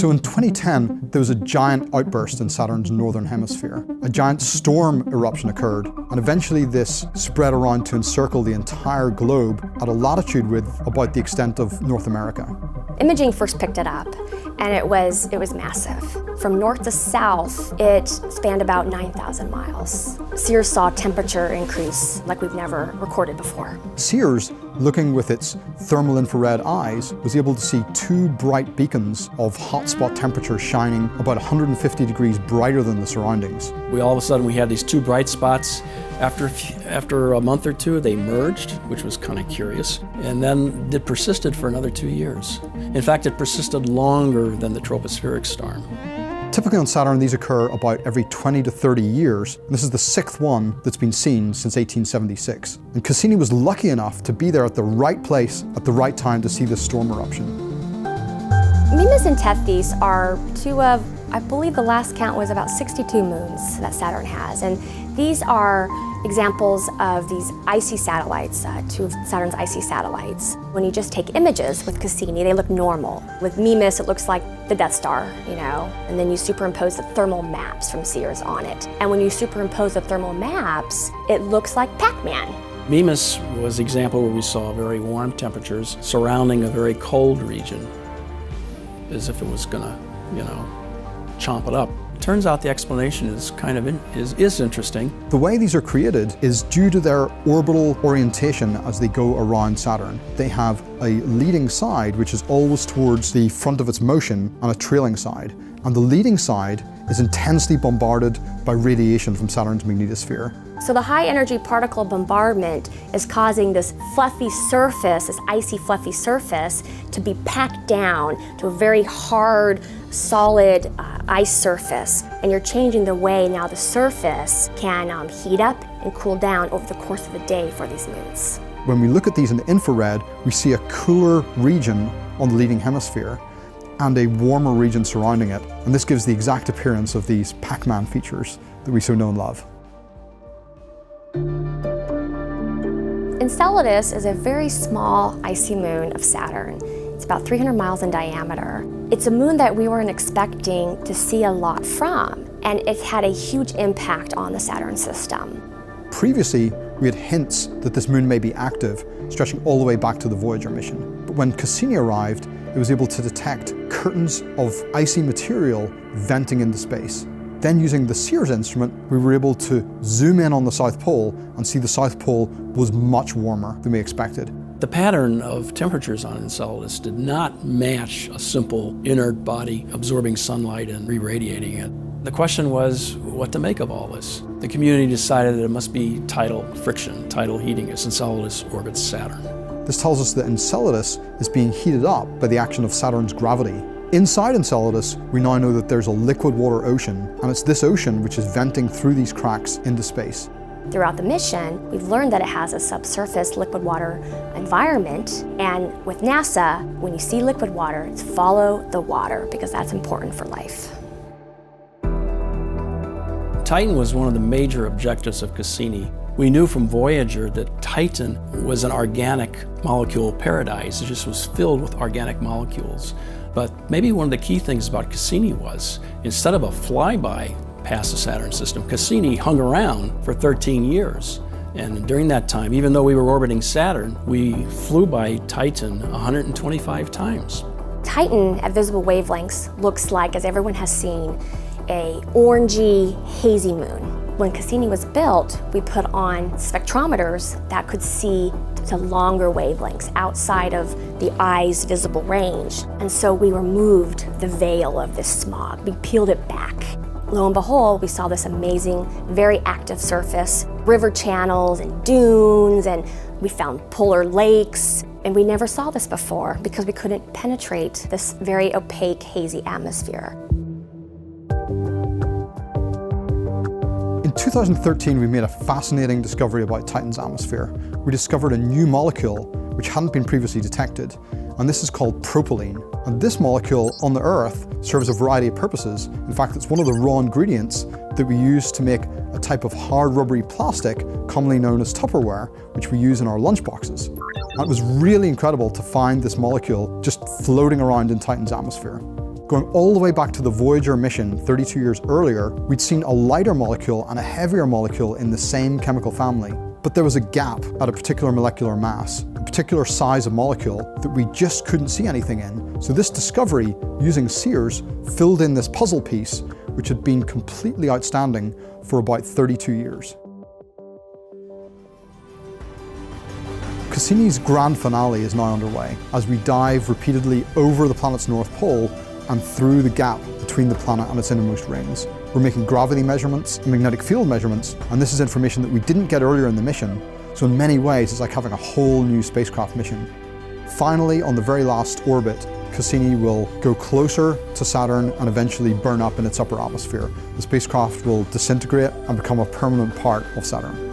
So in 2010, there was a giant outburst in Saturn's northern hemisphere. A giant storm eruption occurred, and eventually this spread around to encircle the entire globe at a latitude with about the extent of North America. Imaging first picked it up, and it was massive. From north to south, it spanned about 9,000 miles. CIRS saw temperature increase like we've never recorded before. CIRS, looking with its thermal infrared eyes, was able to see two bright beacons of hotspot temperature shining about 150 degrees brighter than the surroundings. All of a sudden we had these two bright spots. After a month or two, they merged, which was kind of curious, and then it persisted for another 2 years. In fact, it persisted longer than the tropospheric storm. Typically on Saturn, these occur about every 20 to 30 years. And this is the sixth one that's been seen since 1876. And Cassini was lucky enough to be there at the right place at the right time to see this storm eruption. Mimas and Tethys are two of, I believe the last count was about 62 moons that Saturn has. And these are examples of these icy satellites, two of Saturn's icy satellites. When you just take images with Cassini, they look normal. With Mimas, it looks like the Death Star, you know, and then you superimpose the thermal maps from CIRS on it. And when you superimpose the thermal maps, it looks like Pac-Man. Mimas was the example where we saw very warm temperatures surrounding a very cold region, as if it was gonna, you know, chomp it up. Turns out the explanation is kind of is interesting. The way these are created is due to their orbital orientation as they go around Saturn. They have a leading side which is always towards the front of its motion and a trailing side. And the leading side is intensely bombarded by radiation from Saturn's magnetosphere. So the high energy particle bombardment is causing this fluffy surface, this icy fluffy surface, to be packed down to a very hard, solid ice surface. And you're changing the way now the surface can heat up and cool down over the course of a day for these moons. When we look at these in the infrared, we see a cooler region on the leading hemisphere and a warmer region surrounding it. And this gives the exact appearance of these Pac-Man features that we so know and love. Enceladus is a very small icy moon of Saturn. It's about 300 miles in diameter. It's a moon that we weren't expecting to see a lot from, and it's had a huge impact on the Saturn system. Previously, we had hints that this moon may be active, stretching all the way back to the Voyager mission. But when Cassini arrived, it was able to detect curtains of icy material venting into space. Then using the CIRS instrument, we were able to zoom in on the South Pole and see the South Pole was much warmer than we expected. The pattern of temperatures on Enceladus did not match a simple inert body absorbing sunlight and re-radiating it. The question was what to make of all this. The community decided that it must be tidal friction, tidal heating, as Enceladus orbits Saturn. This tells us that Enceladus is being heated up by the action of Saturn's gravity. Inside Enceladus, we now know that there's a liquid water ocean, and it's this ocean which is venting through these cracks into space. Throughout the mission, we've learned that it has a subsurface liquid water environment, and with NASA, when you see liquid water, it's follow the water, because that's important for life. Titan was one of the major objectives of Cassini. We knew from Voyager that Titan was an organic molecule paradise. It just was filled with organic molecules. But maybe one of the key things about Cassini was, instead of a flyby past the Saturn system, Cassini hung around for 13 years. And during that time, even though we were orbiting Saturn, we flew by Titan 125 times. Titan at visible wavelengths looks like, as everyone has seen, a orangey, hazy moon. When Cassini was built, we put on spectrometers that could see to longer wavelengths outside of the eye's visible range. And so we removed the veil of this smog. We peeled it back. Lo and behold, we saw this amazing, very active surface, river channels and dunes, and we found polar lakes. And we never saw this before because we couldn't penetrate this very opaque, hazy atmosphere. In In 2013, we made a fascinating discovery about Titan's atmosphere. We discovered a new molecule which hadn't been previously detected, and this is called propylene. And this molecule on the Earth serves a variety of purposes. In fact, it's one of the raw ingredients that we use to make a type of hard rubbery plastic commonly known as Tupperware, which we use in our lunchboxes. And it was really incredible to find this molecule just floating around in Titan's atmosphere. Going all the way back to the Voyager mission 32 years earlier, we'd seen a lighter molecule and a heavier molecule in the same chemical family. But there was a gap at a particular molecular mass, a particular size of molecule that we just couldn't see anything in. So this discovery, using CIRS, filled in this puzzle piece, which had been completely outstanding for about 32 years. Cassini's grand finale is now underway as we dive repeatedly over the planet's north pole and through the gap between the planet and its innermost rings. We're making gravity measurements and magnetic field measurements, and this is information that we didn't get earlier in the mission, so in many ways it's like having a whole new spacecraft mission. Finally, on the very last orbit, Cassini will go closer to Saturn and eventually burn up in its upper atmosphere. The spacecraft will disintegrate and become a permanent part of Saturn.